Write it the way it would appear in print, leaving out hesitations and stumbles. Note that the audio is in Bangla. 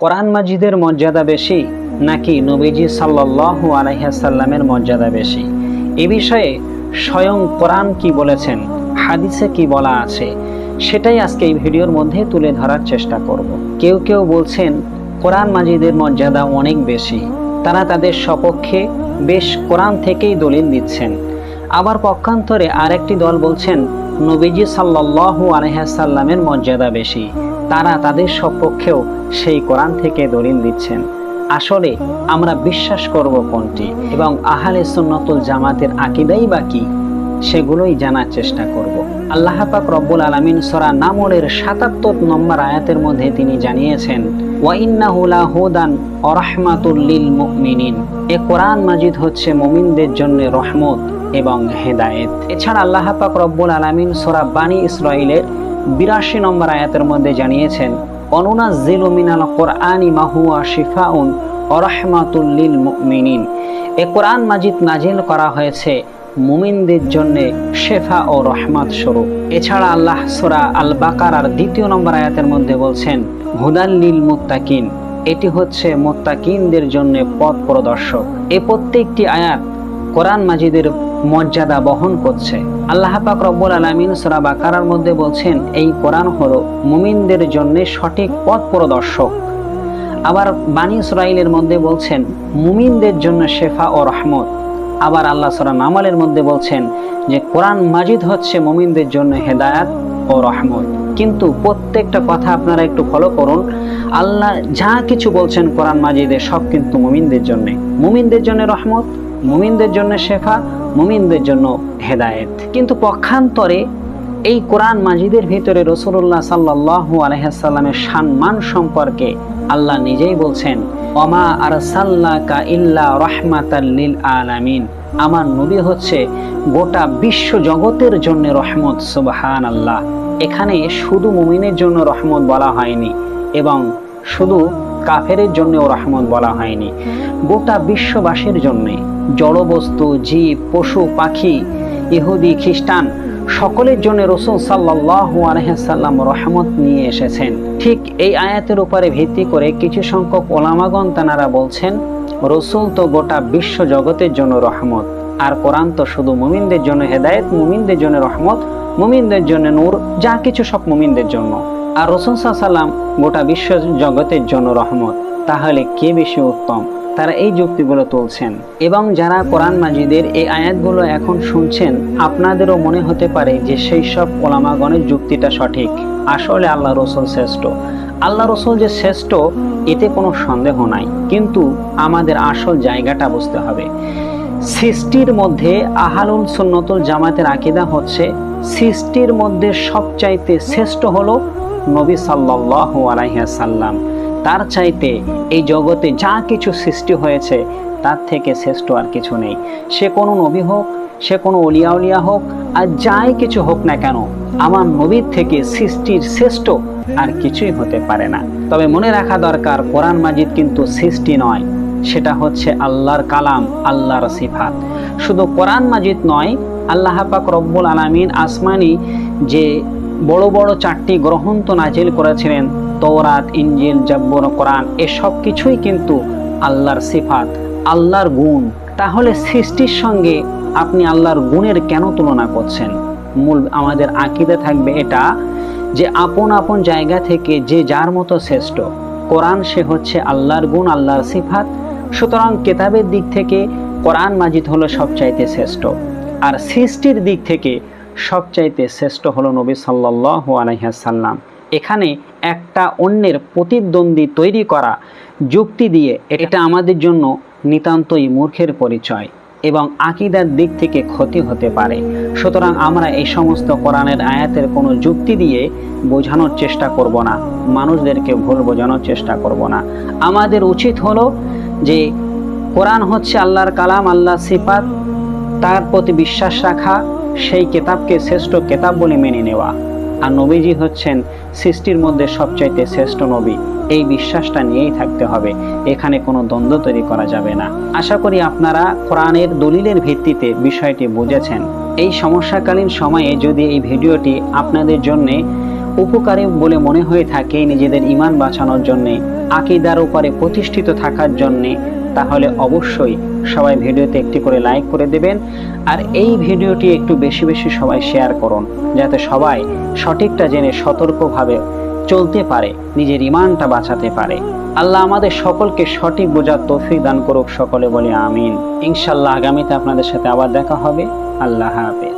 কোরআন মাজিদের মর্যাদা বেশি নাকি নবীজি সাল্লাল্লাহু আলাইহি ওয়াসাল্লামের মর্যাদা বেশি? এ বিষয়ে স্বয়ং কোরআন কি বলেছেন, হাদিসে কি বলা আছে, সেটাই আজকে এই ভিডিওর মধ্যে তুলে ধরার চেষ্টা করব। কেউ কেউ বলছেন কোরআন মাজিদের মর্যাদা অনেক বেশি, তারা তাদের সপক্ষে বেশ কোরআন থেকেই দলিল দিচ্ছেন। আবার পক্ষান্তরে আরেকটি দল বলছেন নবীজি সাল্লাল্লাহু আলাইহি ওয়াসাল্লামের মর্যাদা বেশি, তারা তাদের সপক্ষেও সেই কোরআন থেকে দলিল দিচ্ছেন। আসলে আমরা বিশ্বাস করব কোনটি এবং আহলে সুন্নাতুল জামাতের আকীদাই বা কি, সেগুলোই জানার চেষ্টা করব। আল্লাহ পাক রব্বুল আলামিন সূরা নামলের ৭৭ নম্বর আয়াতের মধ্যে তিনি জানিয়েছেন, ওয়া ইন্নাহু লাহুদান ওয়া রাহমাতুল লিল মুমিনিন। এই কোরআন মাজিদ হচ্ছে মুমিনদের জন্য রহমত এবং হেদায়েত। এছাড়া আল্লাহ পাক রব্বুল আলামিন সূরা বানী ইসরাঈলের ৮২ নম্বর আয়াতের মধ্যে জানিয়েছেন, অনুনাজ্জিলু মিনাল কোরআনি মা হুয়া শিফাউন ওয়া রাহমাতুল লিল মুমিনিন। এই কোরআন মাজিদ নাজিল করা হয়েছে মুমিনদের জন্য শেফা ও রহমত স্বরূপ। এছাড়া আল্লাহ সূরা আল বাকারার ২ নম্বর আয়াতের মধ্যে বলছেন, হুদাল লিল মুত্তাকিন। এটি হচ্ছে মুত্তাকিনদের জন্য পথ প্রদর্শক। এই প্রত্যেকটি আয়াত কোরআন মাজিদের মর্যাদা বহন করছে। আল্লাহ পাক রব্বুল আলামিন সূরা বাকারার মধ্যে বলছেন, এই কোরআন হলো মুমিনদের জন্য সঠিক পথ প্রদর্শক। আবার বানী ইসরাঈলের মধ্যে বলছেন মুমিনদের জন্য শেফা ও রহমত। আবার আল্লাহ সূরা নামলের মধ্যে বলছেন যে কোরআন মাজিদ হচ্ছে মুমিনদের জন্য হেদায়েত ও রহমত। কিন্তু প্রত্যেকটা কথা আপনারা একটু ফলো করুন, আল্লাহ যা কিছু বলছেন কোরআন মাজিদে সব কিন্তু মুমিনদের জন্য, মুমিনদের জন্য রহমত, মুমিনদের জন্য শেফা, মুমিনদের জন্য হেদায়েত। কিন্তু পক্ষান্তরে এই কোরআন মাজিদের ভিতরে রাসূলুল্লাহ সাল্লাল্লাহু আলাইহি ওয়াসাল্লামের সম্মান সম্পর্কে আল্লাহ নিজেই বলছেন, ওমা আরসালনাকা ইল্লা রাহমাতাল লিল আলামিন। আমার নবী হচ্ছে গোটা বিশ্ব জগতের জন্য রহমত। সুবহানাল্লাহ। এখানে শুধু মুমিনের জন্য রহমত বলা হয়নি এবং শুধু কাফেরের জন্যও রহমত বলা হয়নি, গোটা বিশ্ববাসীর জন্য, জড়বস্তু, জীব, পশু পাখি, ইহুদি খ্রিস্টান সকলের জন্য রাসূল সাল্লাল্লাহু আলাইহি ওয়াসাল্লাম রহমত নিয়ে এসেছেন। ঠিক এই আয়াতের উপরে ভিত্তি করে কিছু সংখ্যক ওলামাগণ তারা বলছেন রাসূল তো গোটা বিশ্ব জগতের জন্য রহমত, আর কোরআন তো শুধু মুমিনদের জন্য হেদায়েত, মুমিনদের জন্য রহমত, মুমিনদের জন্য নূর, যা কিছু সব মুমিনদের জন্য, আর রাসূল সাল্লাল্লাহু আলাইহি ওয়াসাল্লাম গোটা বিশ্ব জগতের জন্য রহমত। তাহলে কে বেশি উত্তম? তারা এই যুক্তিগুলো তুলছেন। এবং যারা কোরআন মাজিদের এই আয়াতগুলো এখন শুনছেন, আপনাদেরও মনে হতে পারে যে সেই সব ওলামাগণের যুক্তিটা সঠিক। আসলে আল্লাহ রাসূল শ্রেষ্ঠ, আল্লাহ রাসূল যে শ্রেষ্ঠ এতে কোনো সন্দেহ নাই, কিন্তু আমাদের আসল জায়গাটা বুঝতে হবে। সৃষ্টির মধ্যে আহলুল সুন্নাতুল জামাতের আকীদা হচ্ছে সৃষ্টির মধ্যে সবচাইতে শ্রেষ্ঠ হলো নবী সাল্লাল্লাহু আলাইহি ওয়াসাল্লাম। তার চাইতে এই জগতে যা কিছু সৃষ্টি হয়েছে তার থেকে শ্রেষ্ঠ আর কিছু নেই। সে কোনো নবী হোক, সে কোনো ওলিয়া হোক, আর যাই কিছু হোক না কেন, আমার নবীর থেকে সৃষ্টির শ্রেষ্ঠ আর কিছুই হতে পারে না। তবে মনে রাখা দরকার, কোরআন মাজিদ কিন্তু সৃষ্টি নয়, সেটা হচ্ছে আল্লাহর কালাম, আল্লাহর সিফাত। শুধু কোরআন মাজিদ নয়, আল্লাহ পাক রব্বুল আলামিন আসমানি যে বড় বড় 4টি গ্রন্থ নাজিল করেছিলেন, তওরাত, ইনজিল, জাবুর, কোরআন, এসব কিছুই কিন্তু আল্লাহর সিফাত, আল্লাহর গুণ। তাহলে সৃষ্টির সঙ্গে আপনি আল্লাহর গুণের কেন তুলনা করছেন? মূল আমাদের আকীদা থাকবে এটা যে আপন আপন জায়গা থেকে যে যার মতো শ্রেষ্ঠ। কোরআন সে হচ্ছে আল্লাহর গুণ, আল্লাহর সিফাত। সুতরাং কেতাবের দিক থেকে কোরআন মাজিদ হলো সবচাইতে শ্রেষ্ঠ, আর সৃষ্টির দিক থেকে সবচাইতে শ্রেষ্ঠ হলো নবী সাল্লাল্লাহু আলাইহি ওয়াসাল্লাম। এখানে একটা অন্যের প্রতিদ্বন্দ্বী তৈরি করা যুক্তি দিয়ে এটা আমাদের জন্য নিতান্তই মূর্খের পরিচয় এবং আকীদার দিক থেকে ক্ষতি হতে পারে। সুতরাং আমরা এই সমস্ত কোরআনের আয়াতের কোনো যুক্তি দিয়ে বোঝানোর চেষ্টা করব না, মানুষদেরকে ভুল বোঝানোর চেষ্টা করব না। আমাদের উচিত হলো যে কোরআন হচ্ছে আল্লাহর কালাম, আল্লাহর সিফাত, তার প্রতি বিশ্বাস রাখা, সেই কিতাবকে শ্রেষ্ঠ কিতাব বলে মেনে নেওয়া, আর নবীজি হচ্ছেন সৃষ্টির মধ্যে সবচাইতে শ্রেষ্ঠ নবী, এই বিশ্বাসটা নিয়েই থাকতে হবে। এখানে কোনো দ্বন্দ্ব তৈরি করা যাবে না। আশা করি আপনারা কোরআনের দলিলের ভিত্তিতে বিষয়টি বুঝেছেন। এই সমস্যাকালীন সময়ে যদি এই ভিডিওটি আপনাদের জন্য উপকারী বলে মনে হয়ে থাকে নিজেদের ঈমান বাঁচানোর জন্যে, আকীদার উপরে প্রতিষ্ঠিত থাকার জন্যে, তাহলে অবশ্যই সবাই ভিডিওতে একটি করে লাইক করে দেবেন। আর এই ভিডিওটি একটু বেশি বেশি সবাই শেয়ার করুন, যাতে সবাই সঠিকটা জেনে সতর্কভাবে চলতে পারে, নিজের ঈমানটা বাঁচাতে পারে। আল্লাহ আমাদের সকলকে সঠিক বোঝার তৌফিক দান করুক। সকলে বলি আমিন। ইনশাআল্লাহ আগামীতে আপনাদের সাথে আবার দেখা হবে। আল্লাহ হাফেজ।